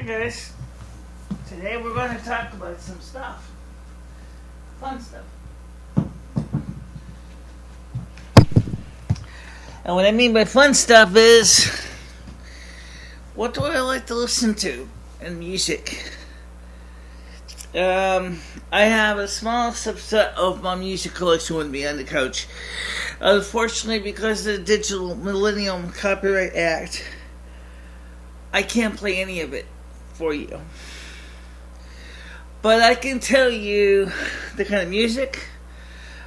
guys. Today we're going to talk about some stuff. Fun stuff. And what I mean by fun stuff is, what do I like to listen to in music? I have a small subset of my music collection with me on the couch. Unfortunately, because of the Digital Millennium Copyright Act, I can't play any of it for you. But I can tell you the kind of music,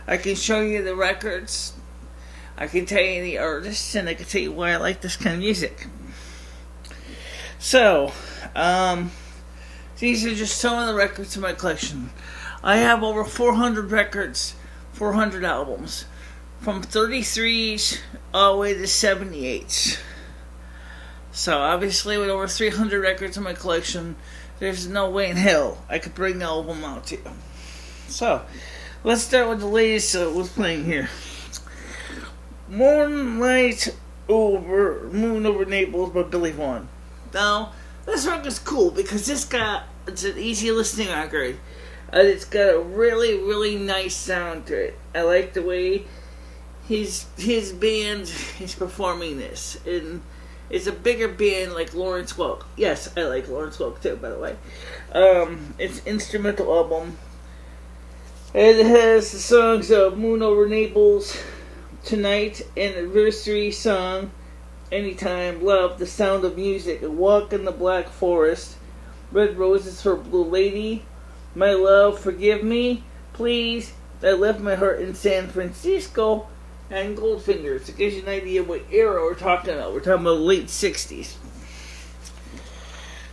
I can show you the records, I can tell you the artists, and I can tell you why I like this kind of music. So, these are just some of the records in my collection. I have over 400 records, 400 albums, from 33s all the way to 78s. So obviously with over 300 records in my collection, there's no way in hell I could bring the album out to you. So, let's start with the latest what's playing here. Moon Over Naples by Billy Vaughn. Now, this record's cool because it's an easy listening record. And it's got a really, really nice sound to it. I like the way his band is performing this. And it's a bigger band like Lawrence Welk. Yes, I like Lawrence Welk too, by the way. It's an instrumental album. It has the songs of Moon Over Naples, Tonight, an Anniversary Song, Anytime, Love, The Sound of Music, A Walk in the Black Forest, Red Roses for Blue Lady, My Love, Forgive Me, Please, I Left My Heart in San Francisco, and Goldfingers. It gives you an idea what era we're talking about. We're talking about the late 60s.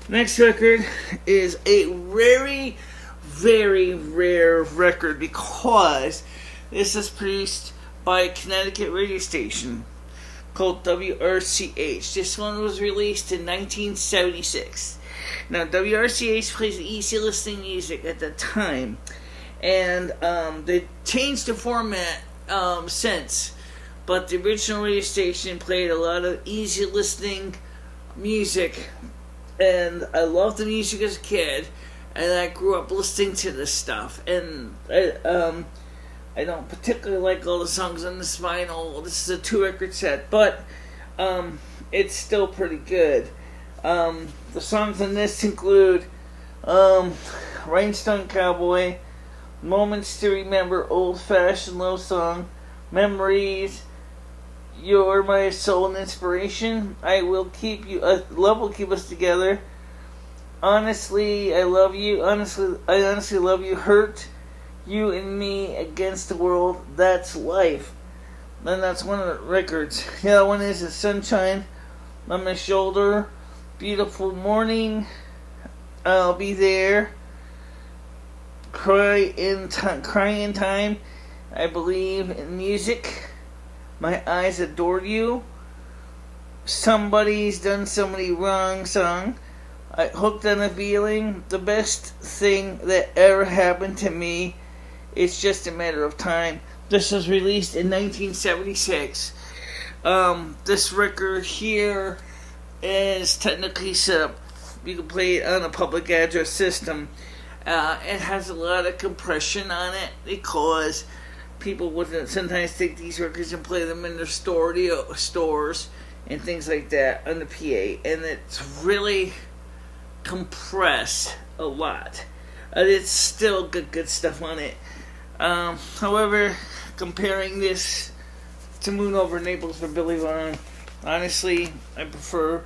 Next record is a very, very rare record because this is produced by a Connecticut radio station called WRCH. This one was released in 1976. Now, WRCH plays easy listening music at the time, and they changed the format since, but the original radio station played a lot of easy listening music, and I loved the music as a kid, and I grew up listening to this stuff, and I don't particularly like all the songs on this vinyl. This is a 2-record set, but it's still pretty good. The songs on this include Rhinestone Cowboy, Moments to Remember, Old Fashioned Love Song, Memories, You're My Soul and Inspiration, I Will Keep You, Love Will Keep Us Together, Honestly, I Love You, I Honestly Love You, Hurt, You and Me Against the World, That's Life. And that's one of the records. The other one is Sunshine on My Shoulder, Beautiful Morning, I'll Be There, Cry in Time, I Believe in Music, My Eyes Adored You, Somebody's Done Somebody Wrong song, I Hooked on a Feeling, The Best Thing That Ever Happened to Me, It's Just a Matter of Time. This was released in 1976. This record here is technically set up. You can play it on a public address system. It has a lot of compression on it because people would sometimes take these records and play them in their stores and things like that on the PA, and it's really compressed a lot. It's still good stuff on it. However, comparing this to Moon Over Naples for Billy Vaughn, honestly, I prefer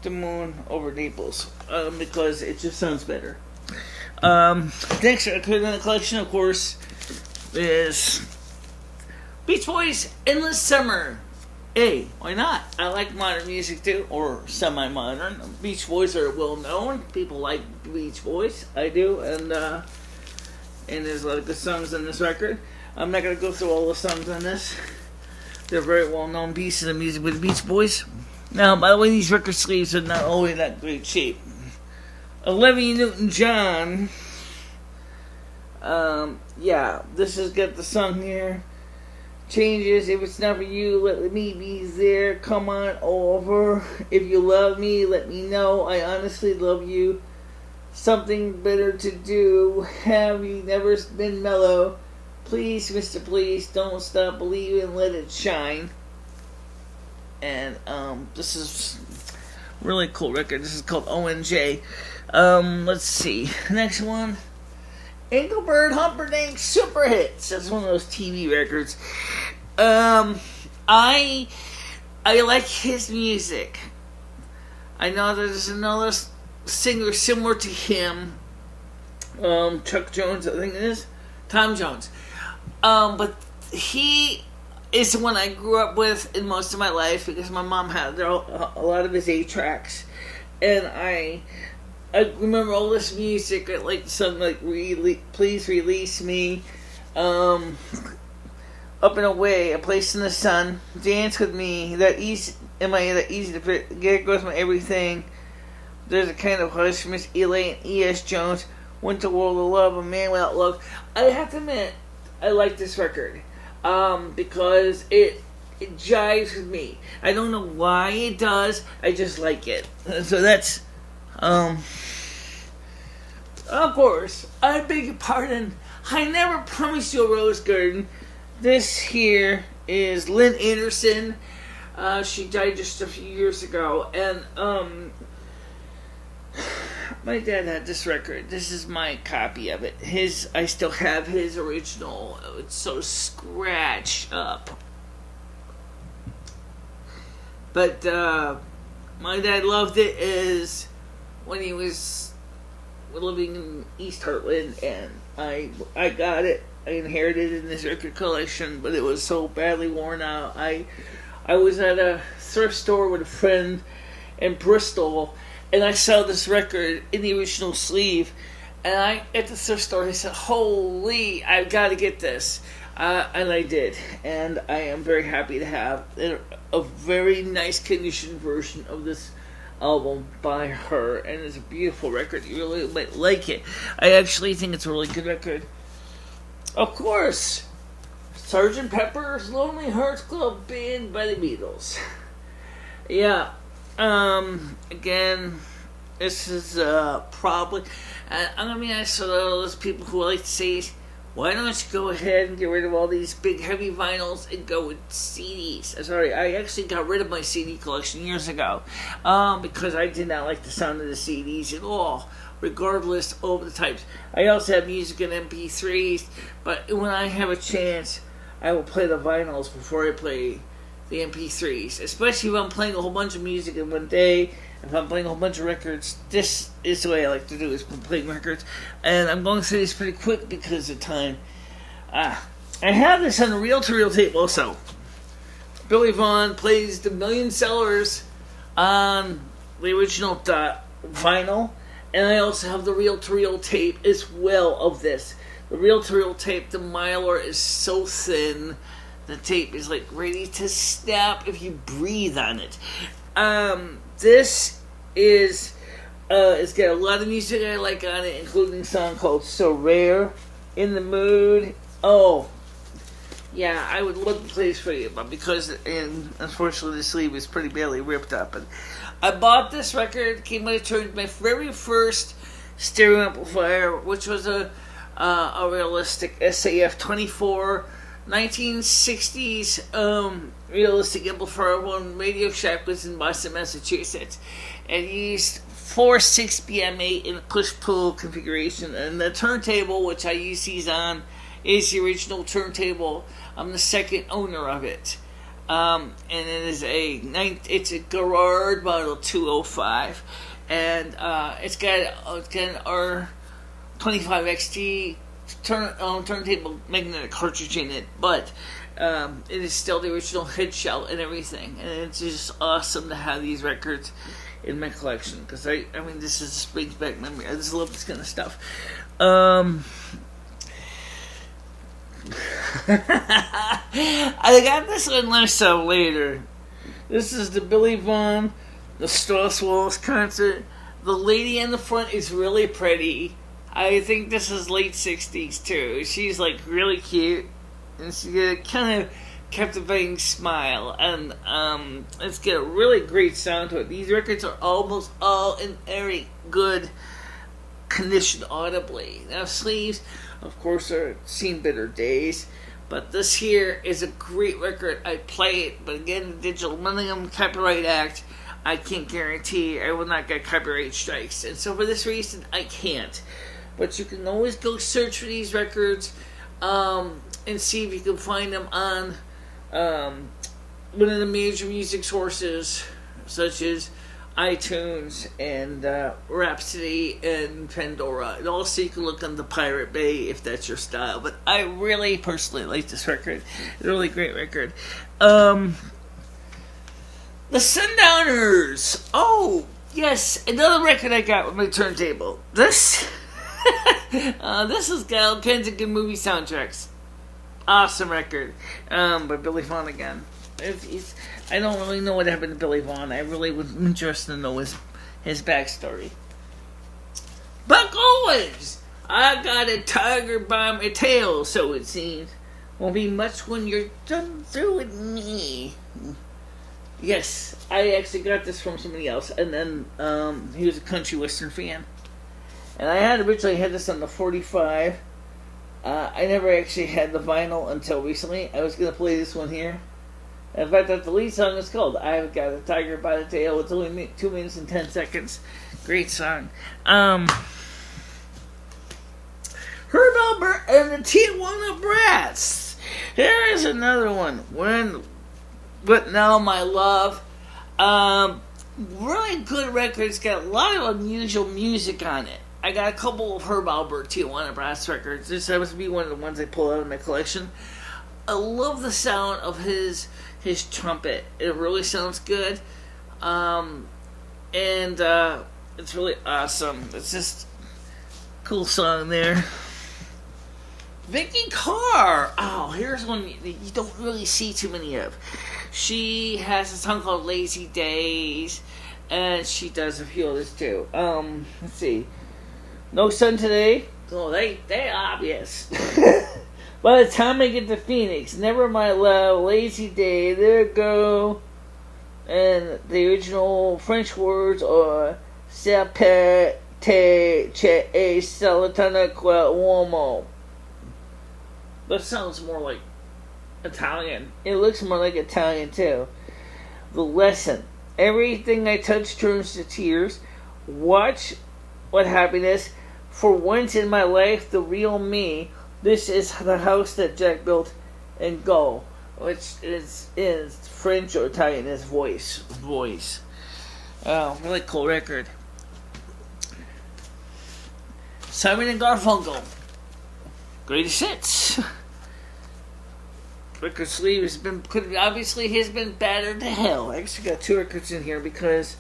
the Moon Over Naples because it just sounds better. Next record in the collection, of course, is Beach Boys' Endless Summer. Hey, why not? I like modern music too, or semi-modern. Beach Boys are well known. People like Beach Boys. I do, and there's a lot of good songs on this record. I'm not going to go through all the songs on this. They're very well-known pieces of music with the Beach Boys. Now, by the way, these record sleeves are not always that great shape. Olivia Newton-John, this has got the song here, changes. If it's not for you, let me be there. Come on over. If you love me, let me know. I honestly love you. Something better to do. Have you never been mellow? Please, Mr. Please, don't stop believing. Let it shine. And this is a really cool record. This is called ONJ. Let's see. Next one. Engelbert Humperdinck Super Hits. That's one of those TV records. I like his music. I know there's another singer similar to him. Chuck Jones, I think it is. Tom Jones. But he is the one I grew up with in most of my life because my mom had a lot of his 8-tracks. And I remember all this music, like something like Please Release Me, Up and Away, A Place in the Sun, Dance With Me, That Easy to Fit, Get Goes My Everything, There's a Kind of Hush, Miss Elaine, E.S. Jones, Winter World of Love, A Man Without Love. I have to admit, I like this record, because it jives with me. I don't know why it does, I just like it. So that's, of course, I beg your pardon, I never promised you a rose garden. This here is Lynn Anderson. She died just a few years ago, and my dad had this record. This is my copy of it. I still have his original. It's so scratched up. But my dad loved it as when he was living in East Heartland, and I got it. I inherited it in this record collection, but it was so badly worn out. I was at a thrift store with a friend in Bristol, and I saw this record in the original sleeve, and at the thrift store, I said, holy, I've got to get this. And I did, and I am very happy to have a very nice condition version of this album by her, and it's a beautiful record. You really might like it. I actually think it's a really good record. Of course, Sgt. Pepper's Lonely Hearts Club Band by the Beatles. Yeah, again, this is probably, I'm gonna be honest with all those people who like to say, why don't you go ahead and get rid of all these big heavy vinyls and go with CDs? Sorry, I actually got rid of my CD collection years ago because I did not like the sound of the CDs at all, regardless of the types. I also have music in MP3s, but when I have a chance, I will play the vinyls before I play the MP3s, especially if I'm playing a whole bunch of music in one day. If I'm playing a whole bunch of records, this is the way I like to do, is playing records. And I'm going through this pretty quick because of time. I have this on a reel-to-reel tape also. Billy Vaughn plays the Million Sellers on the original vinyl. And I also have the reel-to-reel tape as well of this. The reel-to-reel tape, the mylar is so thin. The tape is like ready to snap if you breathe on it. This is, it's got a lot of music I like on it, including a song called So Rare, In the Mood. Oh, yeah, I would love to play this for you, but unfortunately the sleeve is pretty badly ripped up. And I bought this record, came out of my very first stereo amplifier, which was a realistic SAF 24 1960s realistic amplifier when Radio Shack was in Boston, Massachusetts, and used 4 6BM8 in a push-pull configuration. And the turntable, which I use these on, is the original turntable. I'm the second owner of it, and it's a Garrard model 205, and it's got an R25XT turntable magnetic cartridge in it, but it is still the original head shell and everything, and it's just awesome to have these records in my collection, because I mean, this brings back memory. I just love this kind of stuff. I got this one last time later. This is the Billy Vaughn, the Strauss Waltz concert. The lady in the front is really pretty. I think this is late 60s too. She's like really cute, and she's got a kind of captivating smile, and it's got a really great sound to it. These records are almost all in very good condition audibly. Now, sleeves, of course, are seen better days, but this here is a great record. I play it, but again, the Digital Millennium Copyright Act, I can't guarantee I will not get copyright strikes, and so for this reason, I can't. But you can always go search for these records and see if you can find them on one of the major music sources, such as iTunes and Rhapsody and Pandora. And also you can look on the Pirate Bay if that's your style. But I really personally like this record. It's a really great record. The Sundowners. Oh, yes, another record I got with my turntable. This has got all kinds of good movie soundtracks. Awesome record. By Billy Vaughn again. I don't really know what happened to Billy Vaughn. I really was interested to know his backstory. Buck Owens! I got a tiger by my tail, so it seems. Won't be much when you're done through with me. Yes, I actually got this from somebody else, and then he was a country western fan. And I had originally had this on the 45. I never actually had the vinyl until recently. I was going to play this one here. In fact, the lead song is called I've Got a Tiger by the Tail. It's only 2 minutes and 10 seconds. Great song. Herb Alpert and the Tijuana Brats. Here is another one. But Now My Love. Really good record. It's got a lot of unusual music on it. I got a couple of Herb Alpert Tijuana Brass records. This happens to be one of the ones I pulled out of my collection. I love the sound of his trumpet. It really sounds good. And it's really awesome. It's just a cool song there. Vicky Carr. Oh, here's one you don't really see too many of. She has a song called Lazy Days, and she does a few others too. Let's see. No Sun Today. Oh, they obvious. By the time I get to Phoenix, Never My Love, Lazy Day, There Go. And the original French words are Sapete che e salatana qua uomo. That sounds more like Italian. It looks more like Italian too. The Lesson. Everything I touch turns to tears. Watch what happiness. For once in my life, the real me. This is the house that Jack built. And Go. Which is French or Italian as voice. Oh, really cool record. Simon and Garfunkel. Greatest hits. Record sleeve has been battered to hell. I actually got 2 records in here because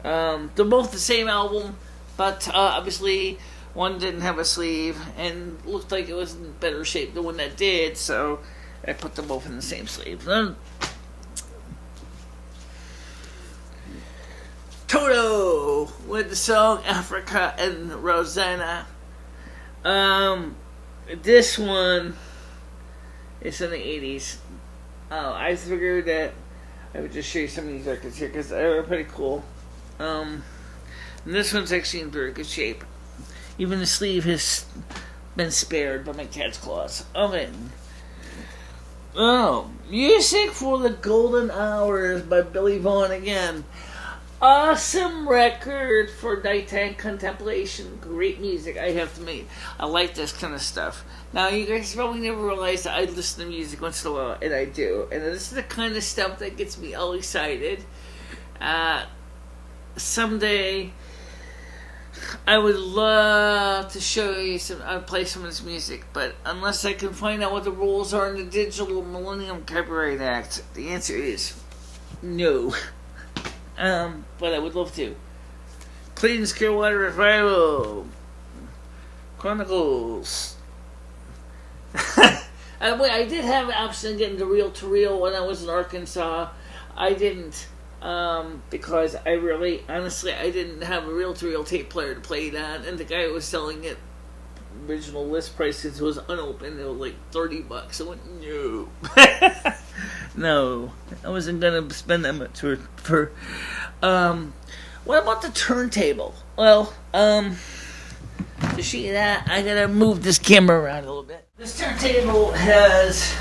they're both the same album, but obviously one didn't have a sleeve and looked like it was in better shape than one that did, so I put them both in the same sleeve. Toto with the song Africa and Rosanna. This one is in the 80s. I figured that I would just show you some of these records here because they're pretty cool. And this one's actually in very good shape. Even the sleeve has been spared by my cat's claws. Okay. Oh, Music for the Golden Hours by Billy Vaughn again. Awesome record for nighttime contemplation. Great music, I have to admit. I like this kind of stuff. Now, you guys probably never realized that I listen to music once in a while, and I do. And this is the kind of stuff that gets me all excited. Someday, I would love to show you play some of this music, but unless I can find out what the rules are in the Digital Millennium Copyright Act, the answer is no. But I would love to. Cleveland's Clearwater Revival. Chronicles. I did have an option of getting the reel-to-reel when I was in Arkansas. I didn't. Because I didn't have a reel-to-reel tape player to play it on, and the guy who was selling it, original list prices was unopened. It was like $30. I went, no. No, I wasn't gonna spend that much for what about the turntable? Well, to show you that, I gotta move this camera around a little bit. This turntable has,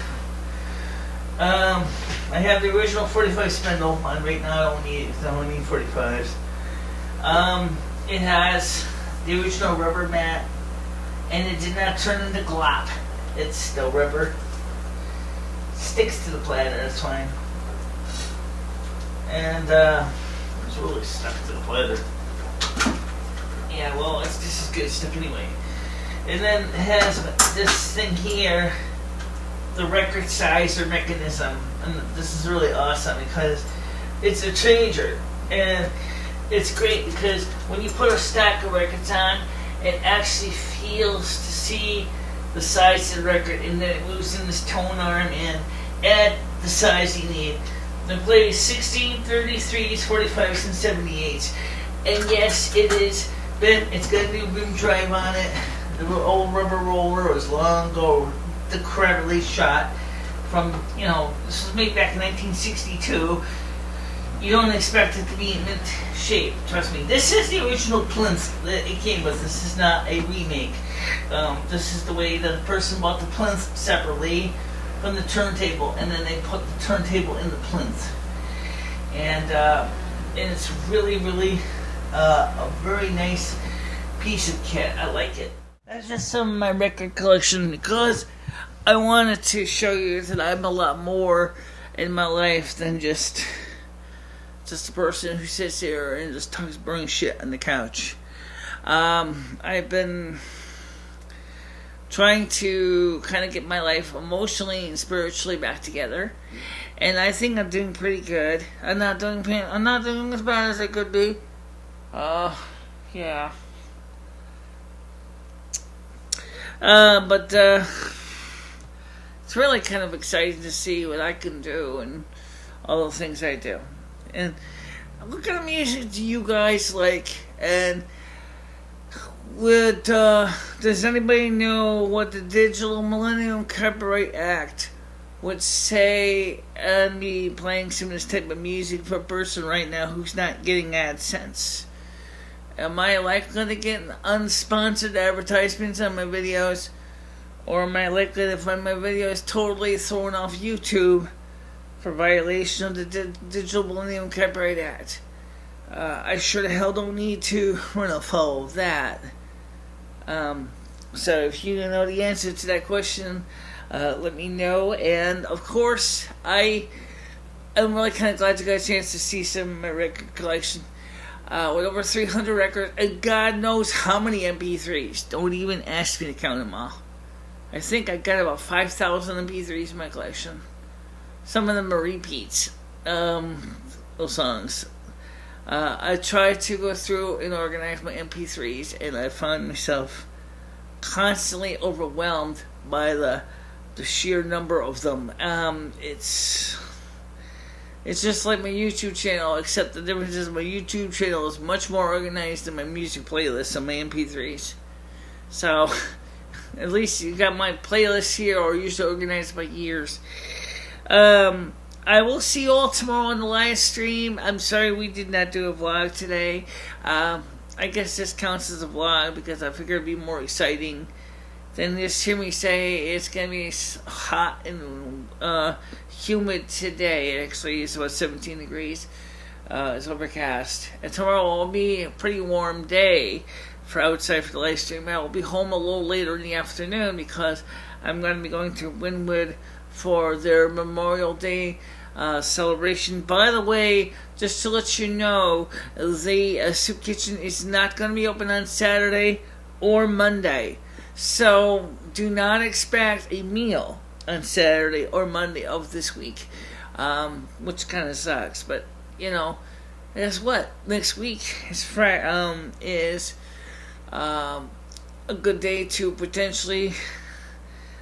I have the original 45 spindle, and right now I only need 45s. It has the original rubber mat, and it did not turn into glop. It's still rubber. Sticks to the platter, that's fine. And it's really stuck to the platter. Yeah, well, it's just as good stuck anyway. And then it has this thing here, the record sizer mechanism, and this is really awesome because it's a changer, and it's great because when you put a stack of records on, it actually feels to see the size of the record, and then it moves in this tone arm and add the size you need. It plays 16, 33s, 45s, and 78s. And yes, it's got a new boom drive on it. The old rubber roller was long ago decrepitly shot from, this was made back in 1962. You don't expect it to be in mint shape, trust me. This is the original plinth that it came with. This is not a remake. This is the way the person bought the plinth separately from the turntable, and then they put the turntable in the plinth. And it's really, really a very nice piece of kit. I like it. That's just some of my record collection because I wanted to show you that I'm a lot more in my life than just a person who sits here and just talks boring shit on the couch. I've been trying to kind of get my life emotionally and spiritually back together, and I think I'm doing pretty good. I'm not doing as bad as I could be. Yeah. But it's really kind of exciting to see what I can do and all the things I do. And what kind of music do you guys like? And does anybody know what the Digital Millennium Copyright Act would say on me playing some of this type of music for a person right now who's not getting AdSense? Am I likely to get unsponsored advertisements on my videos? Or am I likely to find my videos totally thrown off YouTube for violation of the Digital Millennium Copyright Act? I sure the hell don't need to run afoul of that. So if you know the answer to that question, let me know. And of course, I'm really kind of glad you got a chance to see some of my record collection. With over 300 records, and God knows how many MP3s. Don't even ask me to count them all. I think I got about 5,000 MP3s in my collection. Some of them are repeats. Those songs. I tried to go through and organize my MP3s, and I found myself constantly overwhelmed by the sheer number of them. It's just like my YouTube channel, except the difference is my YouTube channel is much more organized than my music playlist on my MP3s. So, at least you got my playlist here, or usually organized by years. I will see you all tomorrow on the live stream. I'm sorry we did not do a vlog today. I guess this counts as a vlog because I figured it'd be more exciting than just hear me say it's going to be hot and humid today. It actually is about 17 degrees. It's overcast. And tomorrow will be a pretty warm day for outside for the live stream. I will be home a little later in the afternoon because I'm going to be going to Wynwood for their Memorial Day celebration. By the way, just to let you know, the soup kitchen is not going to be open on Saturday or Monday. So, do not expect a meal on Saturday or Monday of this week, which kind of sucks. But, guess what? Next week is a good day to potentially,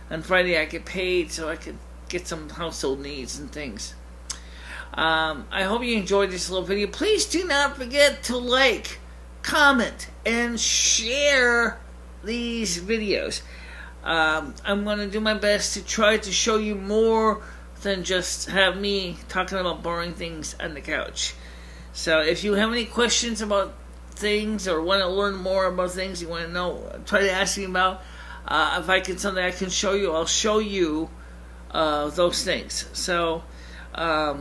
on Friday I get paid so I could get some household needs and things. I hope you enjoyed this little video. Please do not forget to like, comment, and share these videos. I'm going to do my best to try to show you more than just have me talking about boring things on the couch. So if you have any questions about things or want to learn more about things you want to know, try to ask me about. If I can something I can show you, I'll show you those things. So I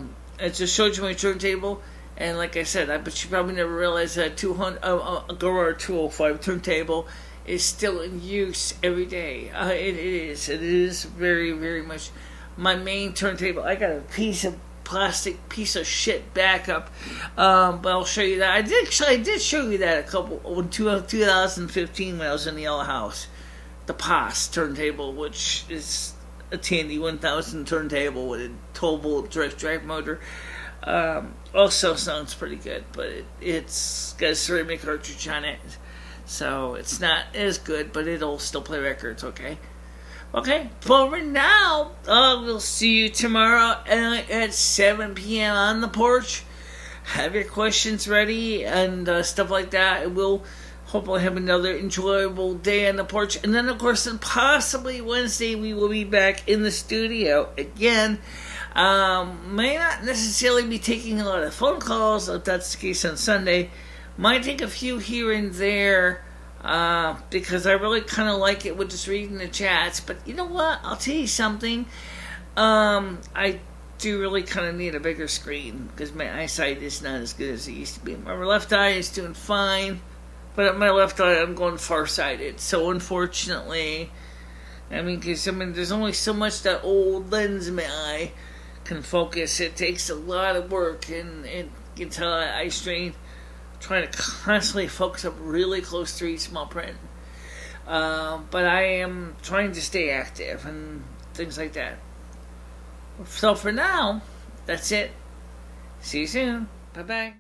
just showed you my turntable, and like I said, I bet you probably never realized that a Garrard 205 turntable is still in use every day. It is very, very much my main turntable. I got a plastic piece of shit backup, but I'll show you that. I did show you that in 2015 when I was in the Yellow House. The PAS turntable, which is a Tandy 1000 turntable with a 12-volt direct drive motor. Also sounds pretty good, but it's got a ceramic cartridge on it, so it's not as good, but it'll still play records, okay? Okay, for now, we'll see you tomorrow at 7 p.m. on the porch. Have your questions ready and stuff like that, and we'll hopefully have another enjoyable day on the porch. And then, of course, possibly Wednesday, we will be back in the studio again. May not necessarily be taking a lot of phone calls, if that's the case on Sunday. Might take a few here and there, because I really kind of like it with just reading the chats. But you know what? I'll tell you something. I do really kind of need a bigger screen, because my eyesight is not as good as it used to be. My left eye is doing fine, but at my left eye, I'm going farsighted. So, unfortunately, there's only so much that old lens in my eye can focus. It takes a lot of work, and it gets a lot of eye strain trying to constantly focus up really close to read small print. But I am trying to stay active and things like that. So, for now, that's it. See you soon. Bye-bye.